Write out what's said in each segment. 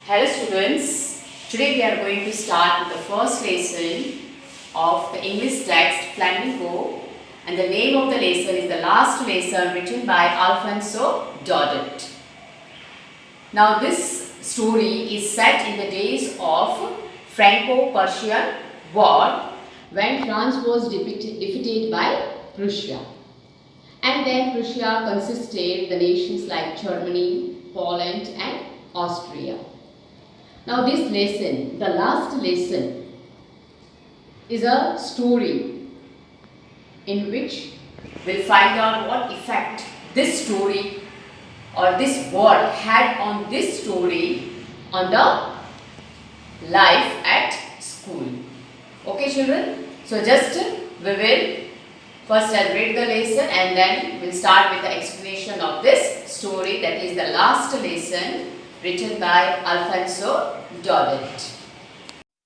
Hello students, today we are going to start with the first lesson of the English text Flamenco, and the name of the lesson is the last lesson written by Alfonso Daudet. Now this story is set in the days of Franco-Prussian War when France was defeated by Prussia. And then Prussia consisted the nations like Germany, Poland and Austria. Now this lesson, the last lesson, is a story in which we'll find out what effect this story or this war had on this story on the life at school. Okay children, so just we will first I'll read the lesson and then we'll start with the explanation of this story, that is the last lesson written by Alfonso Daudet.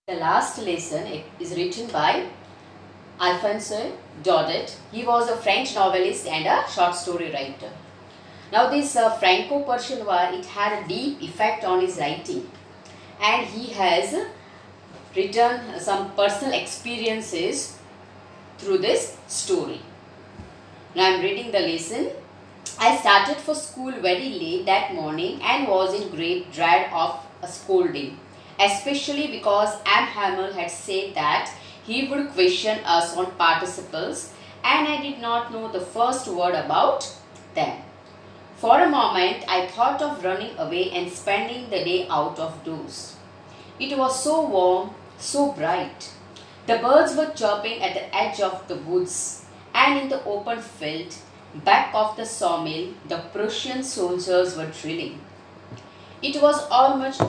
The last lesson is written by Alfonso Daudet. He was a French novelist and a short story writer. Now this Franco-Prussian War, it had a deep effect on his writing, and he has written some personal experiences through this story. Now I am reading the lesson. I started for school very late that morning and was in great dread of a scolding, especially because M. Hamel had said that he would question us on participles and I did not know the first word about them. For a moment I thought of running away and spending the day out of doors. It was so warm, so bright. The birds were chirping at the edge of the woods, and in the open field back of the sawmill, the Prussian soldiers were drilling. It was almost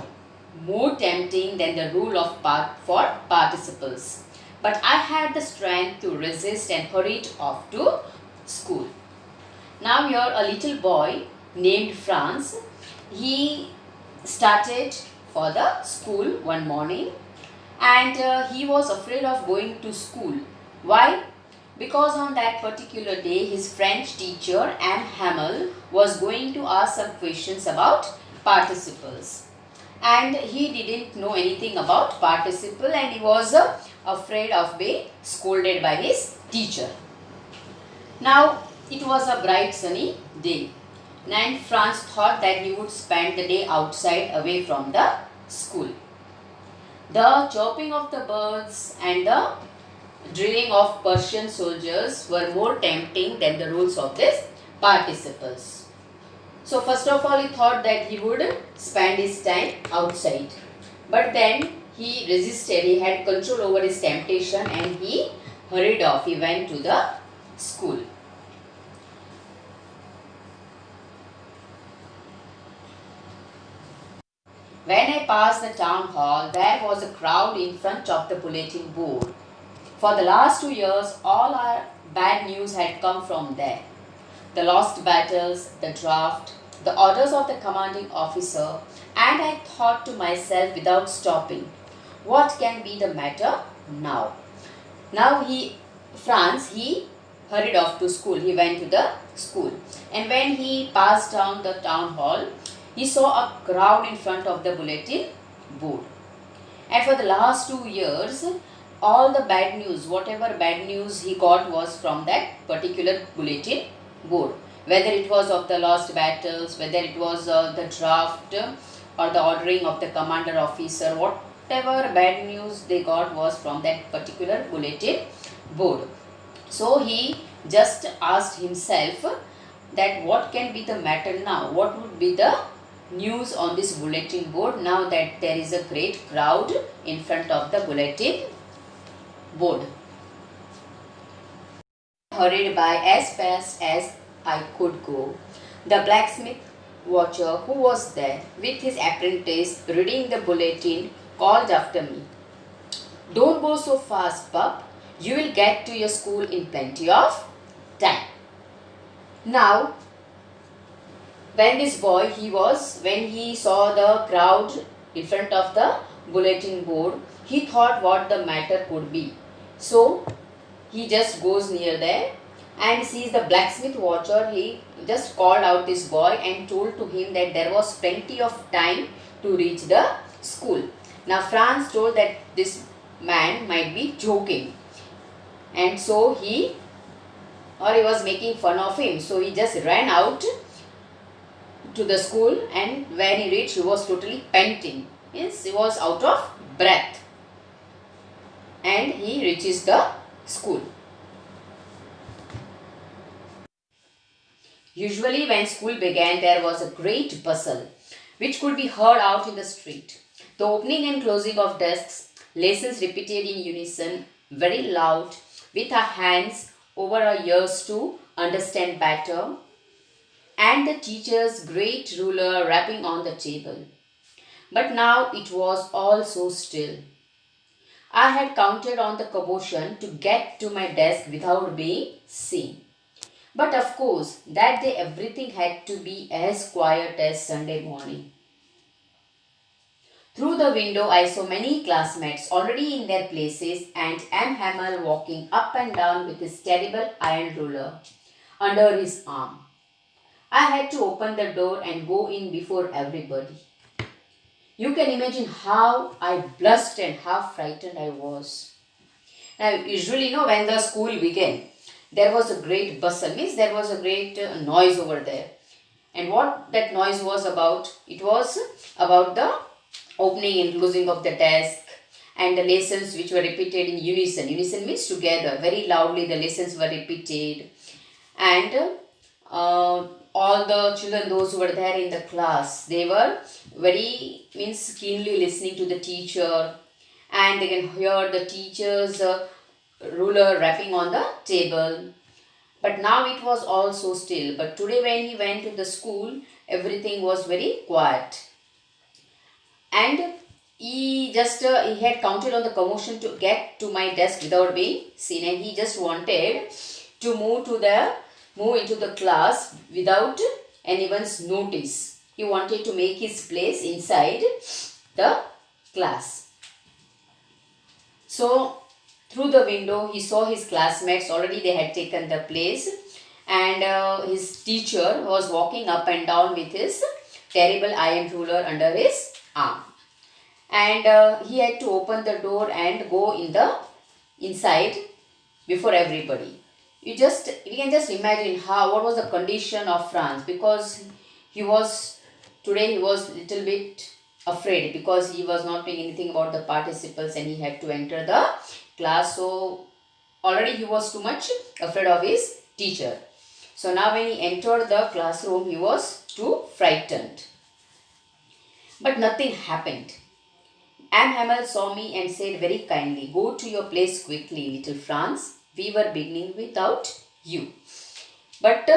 more tempting than the rule of for participles, but I had the strength to resist and hurried off to school. Now here a little boy named Franz, he started for the school one morning and he was afraid of going to school. Why? Because on that particular day his French teacher M. Hamel was going to ask some questions about participles, and he didn't know anything about participle and he was afraid of being scolded by his teacher. Now it was a bright sunny day and Franz thought that he would spend the day outside away from the school. The chirping of the birds and the drilling of Prussian soldiers were more tempting than the rules of this participles. So first of all he thought that he would spend his time outside, but then he resisted, he had control over his temptation and he hurried off, he went to the school. When I passed the town hall, there was a crowd in front of the bulletin board. For the last 2 years, all our bad news had come from there. The lost battles, the draft, the orders of the commanding officer, and I thought to myself without stopping, what can be the matter now? Now Franz hurried off to school, he went to the school. And when he passed down the town hall, he saw a crowd in front of the bulletin board. And for the last 2 years, all the bad news, whatever bad news he got was from that particular bulletin board. Whether it was of the lost battles, whether it was the draft or the ordering of the commander officer, whatever bad news they got was from that particular bulletin board. So he just asked himself that what can be the matter now? What would be the news on this bulletin board now that there is a great crowd in front of the bulletin board? Hurried by as fast as I could go. The blacksmith watcher who was there with his apprentice reading the bulletin called after me, "Don't go so fast, pup. You will get to your school in plenty of time." Now when this boy, when he saw the crowd in front of the bulletin board, he thought what the matter could be. So he just goes near there and sees the blacksmith watcher. He just called out this boy and told to him that there was plenty of time to reach the school. Now Franz told that this man might be joking, and so he was making fun of him. So he just ran out to the school, and when he reached, he was totally panting. Yes, he was out of breath, and he reaches the school. Usually when school began, there was a great bustle, which could be heard out in the street. The opening and closing of desks, lessons repeated in unison, very loud, with our hands over our ears to understand better, and the teacher's great ruler rapping on the table. But now it was all so still. I had counted on the commotion to get to my desk without being seen. But of course, that day everything had to be as quiet as Sunday morning. Through the window, I saw many classmates already in their places and M. Hamel walking up and down with his terrible iron ruler under his arm. I had to open the door and go in before everybody. You can imagine how I blushed and how frightened I was. Now, usually, when the school began, there was a great bustle, means there was a great noise over there. And what that noise was about, it was about the opening and closing of the desk and the lessons which were repeated in unison. Unison means together, very loudly the lessons were repeated. And all the children, those who were there in the class, they were very keenly listening to the teacher, and they can hear the teacher's ruler rapping on the table. But now it was all so still. But today when he went to the school, everything was very quiet. And he had counted on the commotion to get to my desk without being seen, and he just wanted to move into the class without anyone's notice. He wanted to make his place inside the class. So through the window, he saw his classmates. Already they had taken the place, and his teacher was walking up and down with his terrible iron ruler under his arm. And he had to open the door and go inside before everybody. We can just imagine what was the condition of Franz, because he was little bit afraid, because he was not doing anything about the participles and he had to enter the class. So already he was too much afraid of his teacher. So now when he entered the classroom, he was too frightened. But nothing happened. M. Hamel saw me and said very kindly, "Go to your place quickly, little Franz. We were beginning without you." But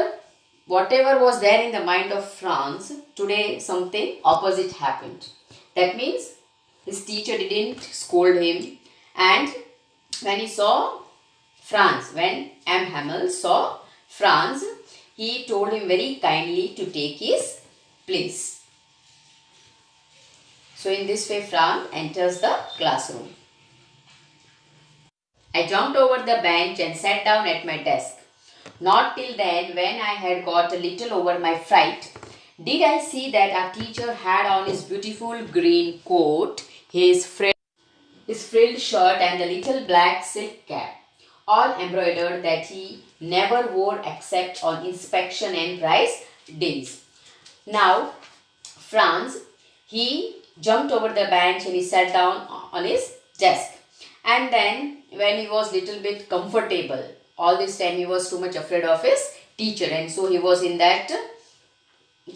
whatever was there in the mind of Franz, today something opposite happened. That means his teacher didn't scold him, and when M. Hamel saw Franz, he told him very kindly to take his place. So in this way, Franz enters the classroom. I jumped over the bench and sat down at my desk. Not till then, when I had got a little over my fright, did I see that our teacher had on his beautiful green coat, his frilled shirt and the little black silk cap, all embroidered, that he never wore except on inspection and prize days. Now, Franz, he jumped over the bench and he sat down on his desk. And then when he was little bit comfortable, all this time he was too much afraid of his teacher, and so he was in that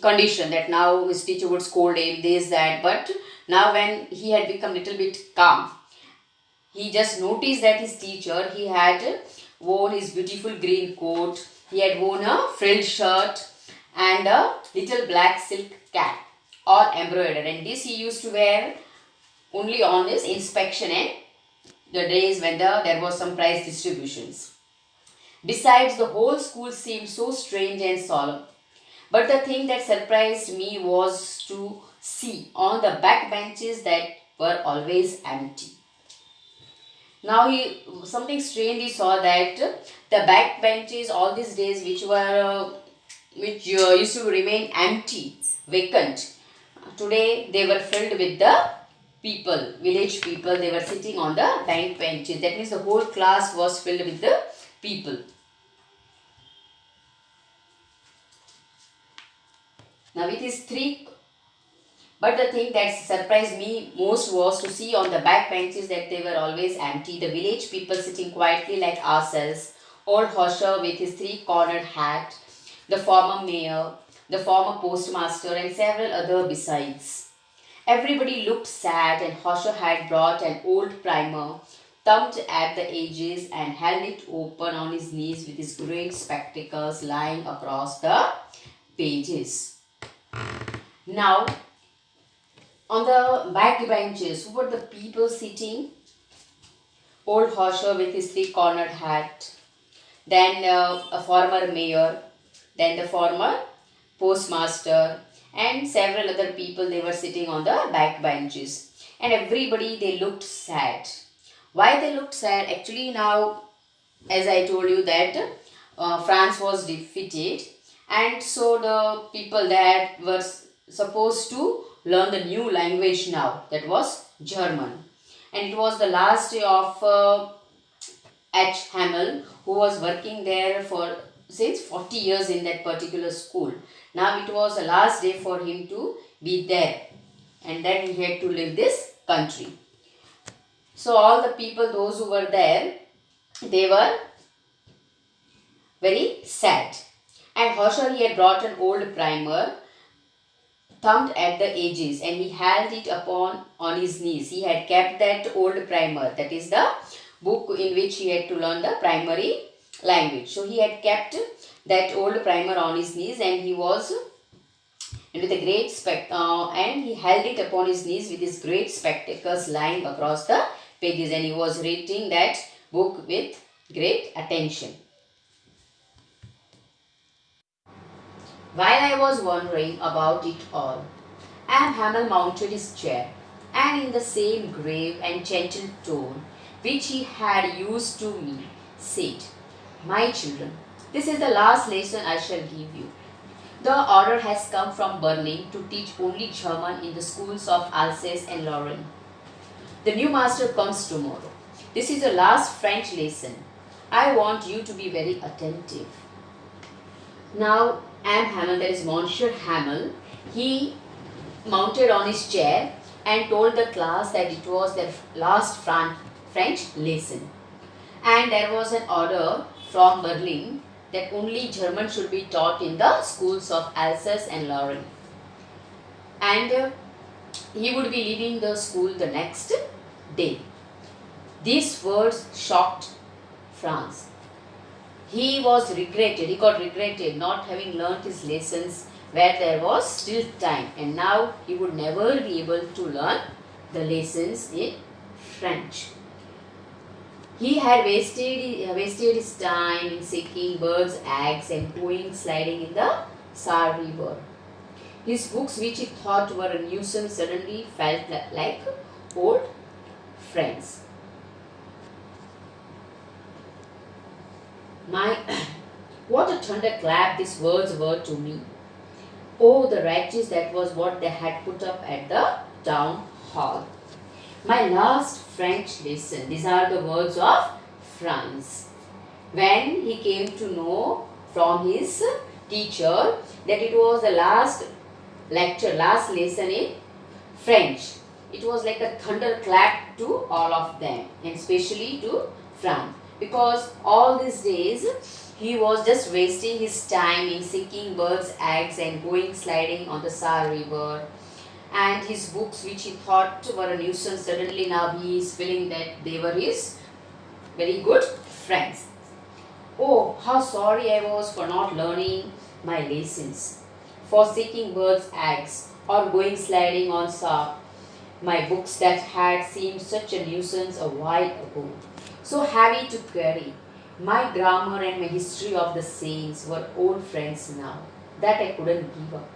condition that now his teacher would scold him, this, that. But now when he had become little bit calm, he just noticed that his teacher, he had worn his beautiful green coat, he had worn a frilled shirt and a little black silk cap, all embroidered, and this he used to wear only on his inspection and the days when there was some prize distributions. Besides, the whole school seemed so strange and solemn. But the thing that surprised me was to see on the back benches that were always empty. Now something strange he saw, that the back benches all these days which used to remain empty, vacant, today they were filled with the people, village people. They were sitting on the bank benches. That means the whole class was filled with the people. Now it is three, but the thing that surprised me most was to see on the back benches that they were always empty. The village people sitting quietly like ourselves. Old Hosher with his three-cornered hat, the former mayor, the former postmaster, and several other besides. Everybody looked sad, and Hosher had brought an old primer, thumbed at the edges, and held it open on his knees with his great spectacles lying across the pages. Now, on the back benches, who were the people sitting? Old Hosher with his three-cornered hat, then a former mayor, then the former postmaster, and several other people. They were sitting on the back benches, and everybody, they looked sad. Why they looked sad? Actually, now, as I told you that France was defeated, and so the people that were supposed to learn the new language now, that was German, and it was the last day of H. Hamel, who was working there for since 40 years in that particular school. Now it was the last day for him to be there, and then he had to leave this country. So all the people, those who were there, they were very sad. And Hosher, he had brought an old primer, thumbed at the edges, and he held it upon on his knees. He had kept that old primer, that is the book in which he had to learn the primary language. So he had kept that old primer on his knees, and he was with a great and he held it upon his knees with his great spectacles lying across the pages, and he was reading that book with great attention. While I was wondering about it all, M. Hamel mounted his chair, and in the same grave and gentle tone which he had used to me, said, "My children, this is the last lesson I shall give you. The order has come from Berlin to teach only German in the schools of Alsace and Lorraine. The new master comes tomorrow. This is the last French lesson. I want you to be very attentive." Now, M. Hamel, that is Monsieur Hamel, he mounted on his chair and told the class that it was their last French lesson. And there was an order from Berlin that only German should be taught in the schools of Alsace and Lorraine. And he would be leaving the school the next day. These words shocked Franz. He got regretted not having learnt his lessons where there was still time, and now he would never be able to learn the lessons in French. He had wasted his time in seeking birds' eggs and going sliding in the Saar River. His books, which he thought were a nuisance, suddenly felt like old friends. What a thunderclap these words were to me. Oh, the wretches, that was what they had put up at the town hall. My last French lesson. These are the words of Franz. When he came to know from his teacher that it was the last lesson in French, it was like a thunderclap to all of them, and especially to Franz, because all these days he was just wasting his time in seeking birds' eggs and going sliding on the Saar River. And his books, which he thought were a nuisance, suddenly now he is feeling that they were his very good friends. Oh, how sorry I was for not learning my lessons, for seeking birds' eggs or going sliding on Saar, my books that had seemed such a nuisance a while ago, so heavy to carry. My grammar and my history of the saints were old friends now, that I couldn't give up.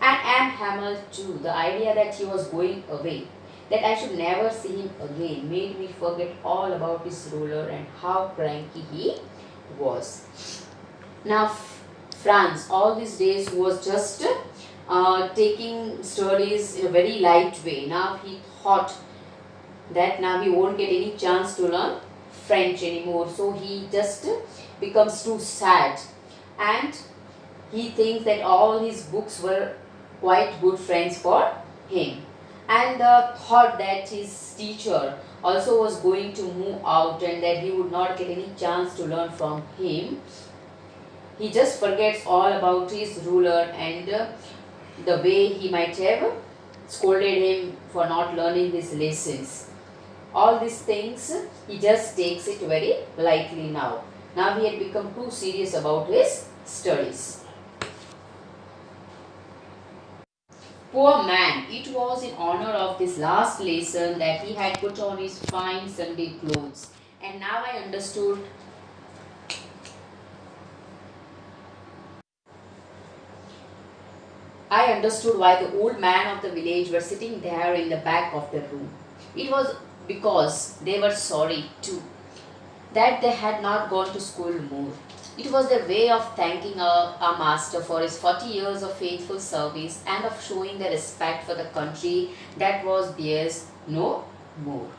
And M. Hamel too, the idea that he was going away, that I should never see him again, made me forget all about his ruler and how cranky he was. Now, Franz all these days was just taking studies in a very light way. Now he thought that now he won't get any chance to learn French anymore. So he just becomes too sad, and he thinks that all his books were quite good friends for him. And the thought that his teacher also was going to move out and that he would not get any chance to learn from him, he just forgets all about his ruler and the way he might have scolded him for not learning his lessons. All these things he just takes it very lightly now. Now he had become too serious about his studies. Poor man, it was in honor of this last lesson that he had put on his fine Sunday clothes. And now I understood why the old man of the village were sitting there in the back of the room. It was because they were sorry too that they had not gone to school more. It was their way of thanking our master for his 40 years of faithful service and of showing their respect for the country that was theirs no more.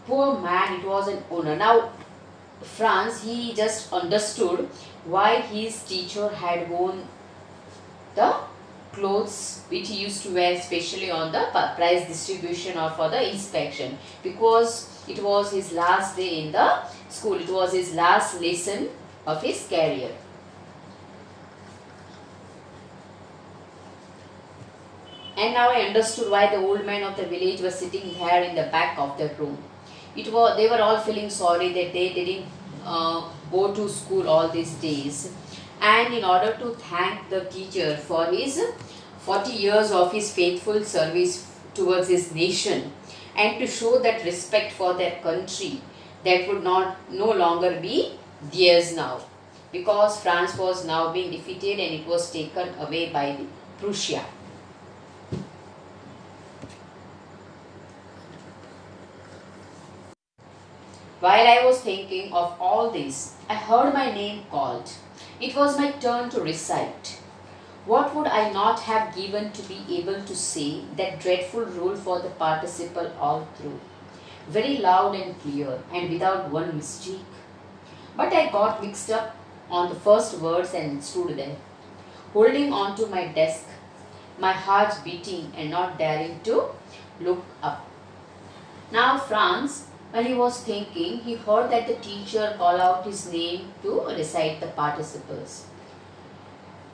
Poor man, it was an honor. Now, Franz, he just understood why his teacher had worn the clothes which he used to wear especially on the prize distribution or for the inspection, because it was his last day in the school. It was his last lesson of his career. And now I understood why the old man of the village was sitting there in the back of the room. They were all feeling sorry that they didn't go to school all these days. And in order to thank the teacher for his 40 years of his faithful service towards his nation, and to show that respect for their country that would no longer be theirs now, because France was now being defeated and it was taken away by Prussia. While I was thinking of all this, I heard my name called. It was my turn to recite. What would I not have given to be able to say that dreadful rule for the participle all through, very loud and clear and without one mistake? But I got mixed up on the first words and stood there, holding on to my desk, my heart beating and not daring to look up. Now Franz, when he was thinking, he heard that the teacher call out his name to recite the participles.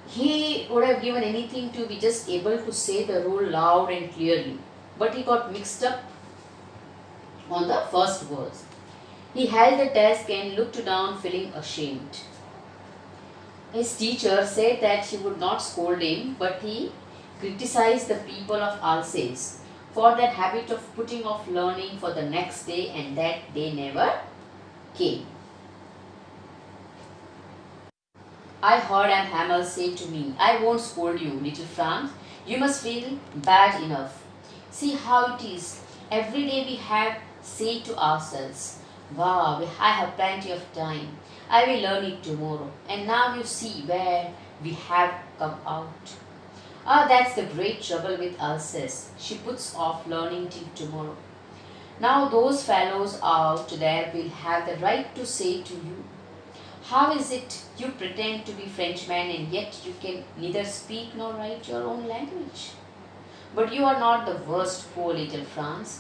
He would have given anything to be just able to say the rule loud and clearly, but he got mixed up on the first words. He held the desk and looked down, feeling ashamed. His teacher said that he would not scold him, but he criticized the people of Alsace for their habit of putting off learning for the next day, and that day never came. I heard Aunt Hamel say to me, "I won't scold you, little Franz. You must feel bad enough. See how it is. Every day we have say to ourselves, 'Wow, I have plenty of time. I will learn it tomorrow.' And now you see where we have come out. Ah, that's the great trouble with Alsace. She puts off learning till tomorrow. Now those fellows out there will have the right to say to you, 'How is it you pretend to be Frenchmen and yet you can neither speak nor write your own language?' But you are not the worst, poor little Franz.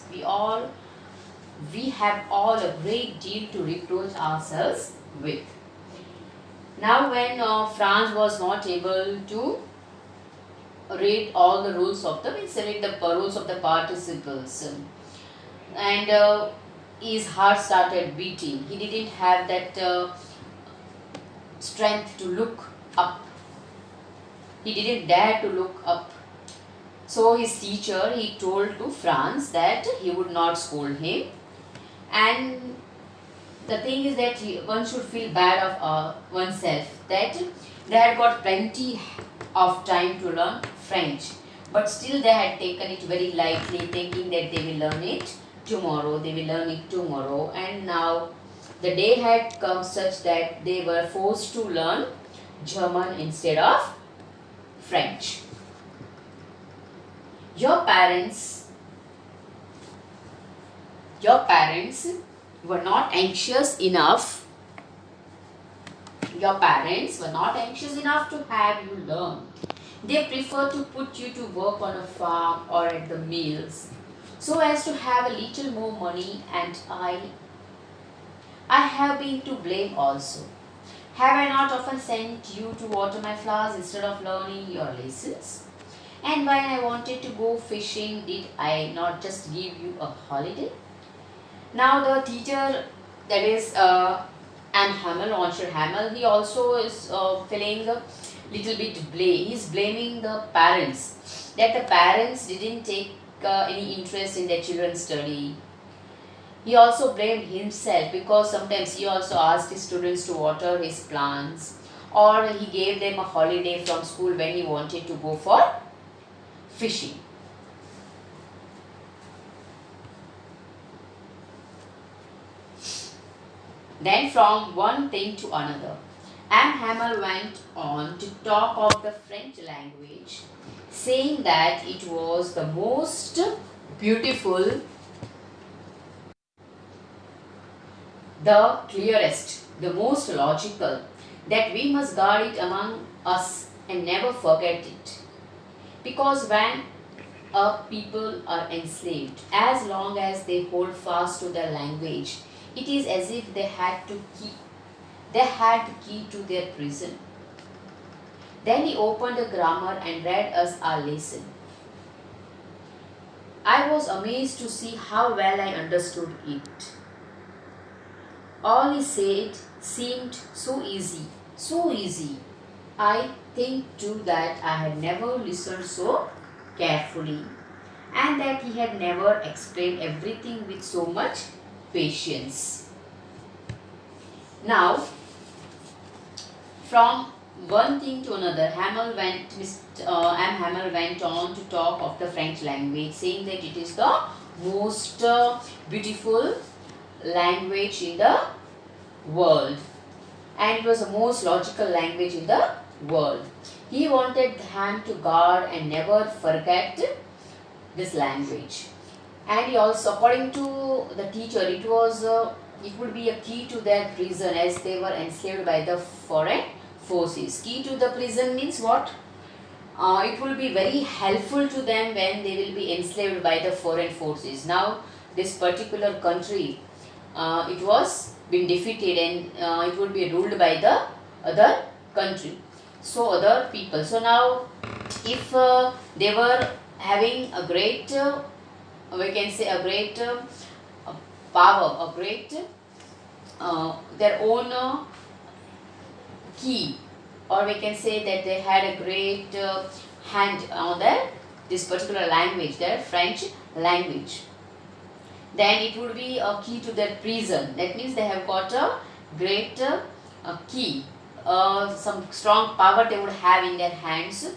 We have all a great deal to reproach ourselves with." Now when Franz was not able to read all the rules of the rules of the participles, and his heart started beating. He didn't have that strength to look up. He didn't dare to look up. So his teacher, he told to Franz that he would not scold him, and the thing is that one should feel bad of oneself, that they had got plenty of time to learn French, but still they had taken it very lightly, thinking that they will learn it tomorrow, and now The day had come such that they were forced to learn German instead of French. Your parents, your parents were not anxious enough. Your parents were not anxious enough to have you learn. They prefer to put you to work on a farm or at the mills so as to have a little more money, and I have been to blame also. Have I not often sent you to water my flowers instead of learning your lessons? And when I wanted to go fishing, did I not just give you a holiday? Now the teacher, that is Anne Hamel, Monsieur Hamel, he also is feeling a little bit blame. He's blaming the parents, that the parents didn't take any interest in their children's study. He also blamed himself because sometimes he also asked his students to water his plants, or he gave them a holiday from school when he wanted to go for fishing. Then from one thing to another, Anne Hamel went on to talk of the French language, saying that it was the most beautiful, the clearest, the most logical, that we must guard it among us and never forget it. Because when a people are enslaved, as long as they hold fast to their language, it is as if they had the key to their prison. Then he opened a grammar and read us our lesson. I was amazed to see how well I understood it. All he said seemed so easy, so easy. I think too that I had never listened so carefully, and that he had never explained everything with so much patience. Now, from one thing to another, M. Hamel went on to talk of the French language, saying that it is the most beautiful language in the world, and it was the most logical language in the world. He wanted them to guard and never forget this language. And he also, according to the teacher, it would be a key to their prison, as they were enslaved by the foreign forces. Key to the prison means what? It will be very helpful to them when they will be enslaved by the foreign forces. Now, this particular country, it was been defeated, and it would be ruled by the other country. So other people. So now, if they were having a great, we can say a great power, a great their own key, or we can say that they had a great hand on this particular language, their French language, then it would be a key to their prison. That means they have got a great key, some strong power they would have in their hands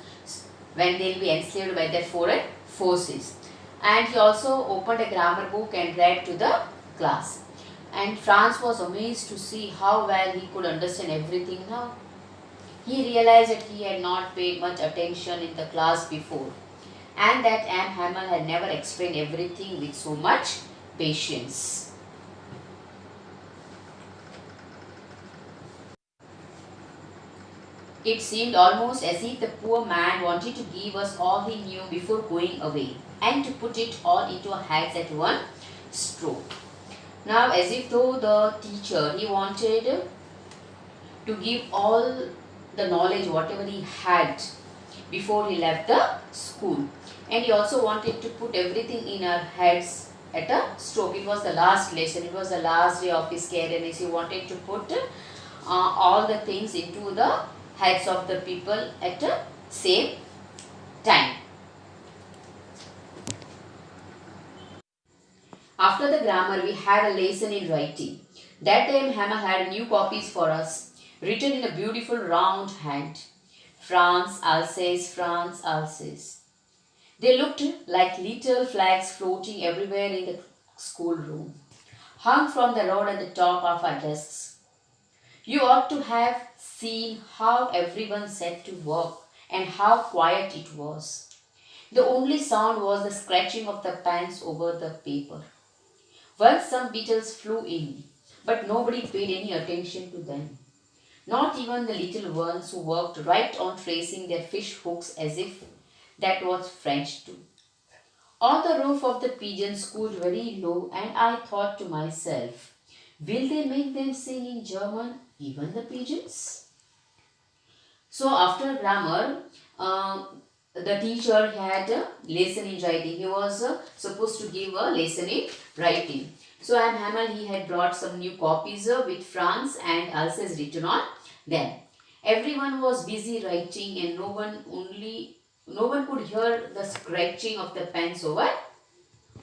when they will be enslaved by their foreign forces. And he also opened a grammar book and read to the class. And Franz was amazed to see how well he could understand everything now. He realized that he had not paid much attention in the class before, and that Anne Hamel had never explained everything with so much patience. It seemed almost as if the poor man wanted to give us all he knew before going away, and to put it all into our heads at one stroke. Now, as if though the teacher, he wanted to give all the knowledge, whatever he had before he left the school. And he also wanted to put everything in our heads at a stroke. It was the last lesson, it was the last day of his career, and he wanted to put all the things into the heads of the people at the same time. After the grammar, we had a lesson in writing. That time Hamel had new copies for us, written in a beautiful round hand. France, Alsace, France, Alsace. They looked like little flags floating everywhere in the schoolroom. hung from the road at the top of our desks. You ought to have seen how everyone set to work and how quiet it was. The only sound was the scratching of the pens over the paper. Once some beetles flew in, but nobody paid any attention to them. Not even the little ones who worked right on tracing their fish hooks as if that was French too. On the roof of the pigeon schooled very low, and I thought to myself, will they make them sing in German, even the pigeons? So after grammar, the teacher had a lesson in writing. He was supposed to give a lesson in writing. So M. Hamel, he had brought some new copies with Franz and Alsace written on them. Everyone was busy writing and no one could hear the scratching of the pens over.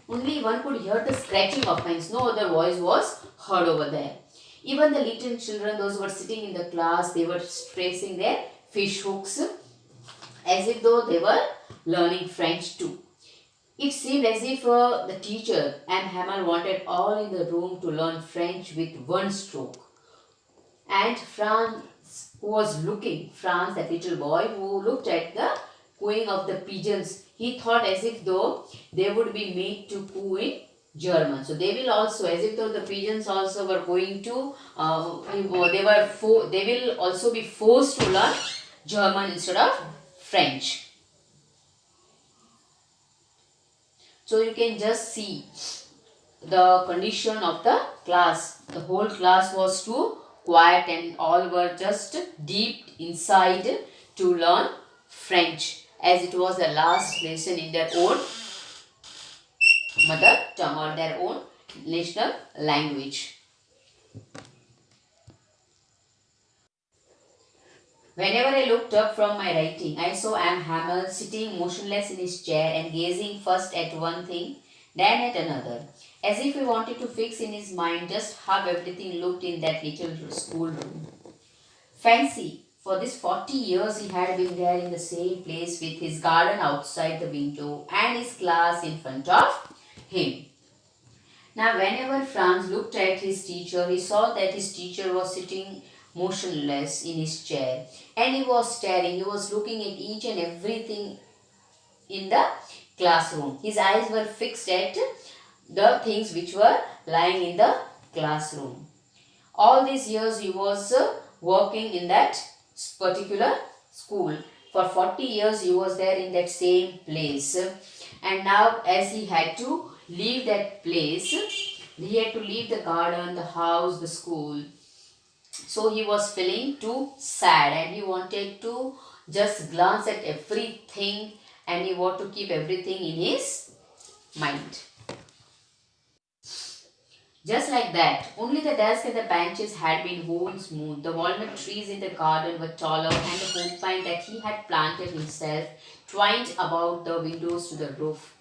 Only one could hear the scratching of pens. No other voice was heard over there. Even the little children, those who were sitting in the class, they were tracing their fish hooks as if though they were learning French too. It seemed as if the teacher, M. Hamel, wanted all in the room to learn French with one stroke. And Franz, that little boy who looked at the cooing of the pigeons, he thought as if though they would be made to coo in German. So they will also, as if though the pigeons also were going to, they will also be forced to learn German instead of French. So you can just see the condition of the class. The whole class was too quiet and all were just deep inside to learn French, as it was the last lesson in their own mother tongue or their own national language. Whenever I looked up from my writing, I saw M. Hamel sitting motionless in his chair and gazing first at one thing, then at another, as if he wanted to fix in his mind just how everything looked in that little schoolroom. Fancy, for these 40 years he had been there in the same place with his garden outside the window and his class in front of him. Now whenever Franz looked at his teacher, he saw that his teacher was sitting motionless in his chair and he was staring, he was looking at each and everything in the classroom. His eyes were fixed at the things which were lying in the classroom. All these years he was working in that particular school. For 40 years he was there in that same place. And now as he had to leave that place, he had to leave the garden, the house, the school. So he was feeling too sad and he wanted to just glance at everything and he wanted to keep everything in his mind. Just like that, only the desk and the benches had been worn smooth. The walnut trees in the garden were taller and the hope pine that he had planted himself twined about the windows to the roof.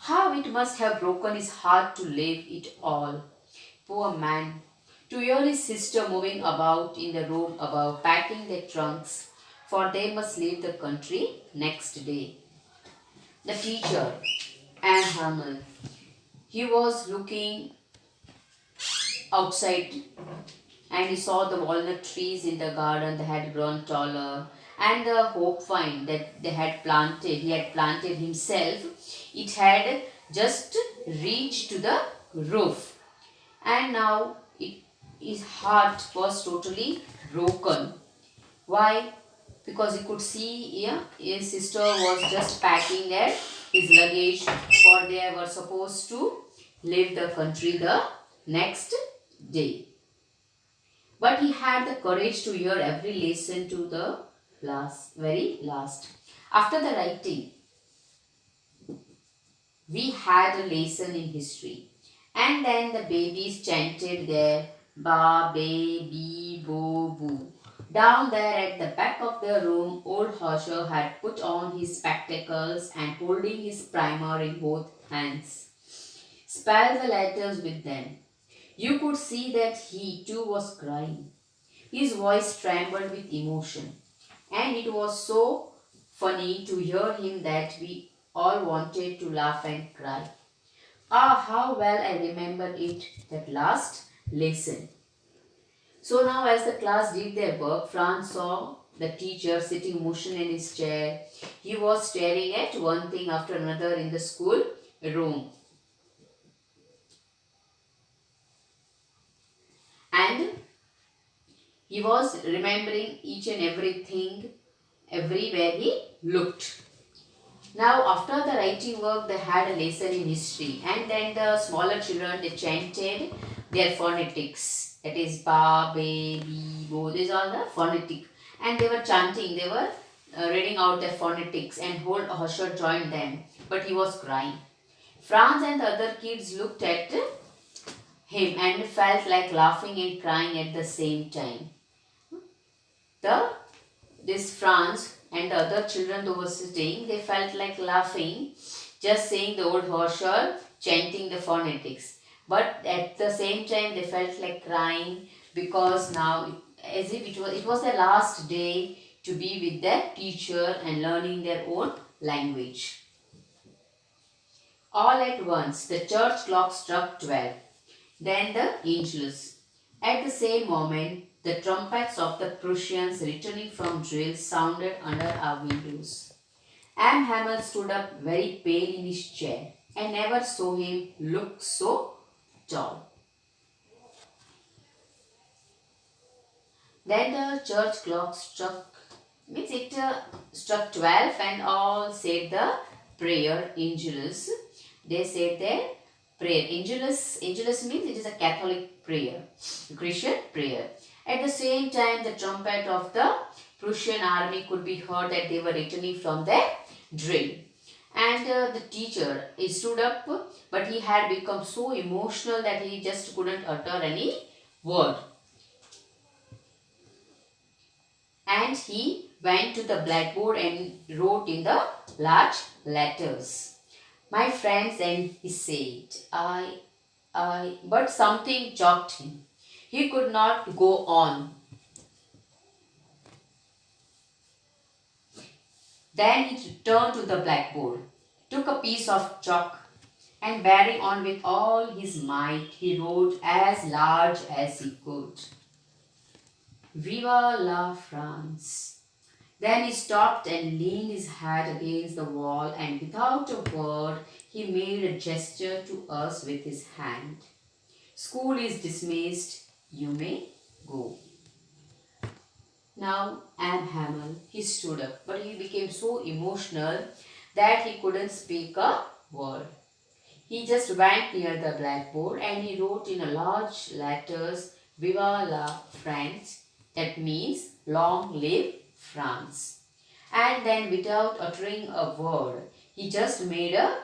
How it must have broken his heart to leave it all. Poor man. To hear his sister moving about in the room above, packing their trunks, for they must leave the country next day. The teacher, M. Hamel, he was looking outside and he saw the walnut trees in the garden that had grown taller and the hope vine that he had planted himself, it had just reached to the roof. And now his heart was totally broken. Why? Because he could see his sister was just packing his luggage, for they were supposed to leave the country the next day. But he had the courage to hear every lesson to the very last. After the writing, we had a lesson in history. And then the babies chanted their ba, be, bi, bo, boo. Down there at the back of the room, old Hauscher had put on his spectacles and holding his primer in both hands, spelled the letters with them. You could see that he too was crying. His voice trembled with emotion. And it was so funny to hear him that we all wanted to laugh and cry. Ah, how well I remember it, that last lesson. So now as the class did their work, Franz saw the teacher sitting motionless in his chair. He was staring at one thing after another in the school room. And he was remembering each and everything everywhere he looked. Now after the writing work, they had a lesson in history, and then the smaller children, they chanted their phonetics. That is ba, be, bi, bo. These are the phonetic, and they were chanting. They were reading out their phonetics, and whole Hosher joined them, but he was crying. Franz and the other kids looked at him and felt like laughing and crying at the same time. This Franz and the other children who were sitting, they felt like laughing, just saying the old Horscher, chanting the phonetics. But at the same time, they felt like crying because now, as if it was their last day to be with their teacher and learning their own language. All at once, the church clock struck 12. Then the Angelus. At the same moment, the trumpets of the Prussians returning from drill sounded under our windows. Am Hamel stood up very pale in his chair. I never saw him look so tall. Then the church clock struck 12 and all said the prayer Angelus. They said their prayer. Angelus means it is a Catholic prayer, a Christian prayer. At the same time, the trumpet of the Prussian army could be heard that they were returning from their drill. And the teacher, he stood up, but he had become so emotional that he just couldn't utter any word. And he went to the blackboard and wrote in the large letters. My friends, and he said, but something choked him. He could not go on. Then he turned to the blackboard, took a piece of chalk, and bearing on with all his might, he wrote as large as he could. Viva la France. Then he stopped and leaned his head against the wall, and without a word, he made a gesture to us with his hand. School is dismissed. You may go. Now, Am Hamel, he stood up, but he became so emotional that he couldn't speak a word. He just went near the blackboard and he wrote in a large letters, Viva la France, that means long live France. And then without uttering a word, he just made a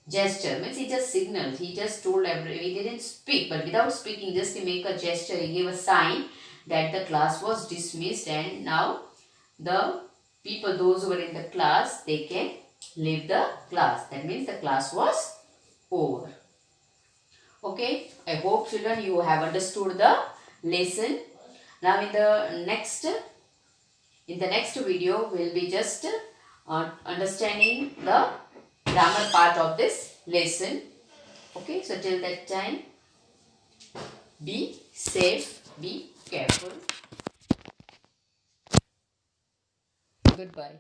gesture, means he just signaled, he just told he didn't speak, but without speaking, just to make a gesture, he gave a sign that the class was dismissed and now the people, those who were in the class, they can leave the class. That means the class was over. Okay, I hope children you have understood the lesson. Now in the next video, we will be just understanding the grammar part of this lesson. Okay, so till that time, be safe, be careful. Goodbye.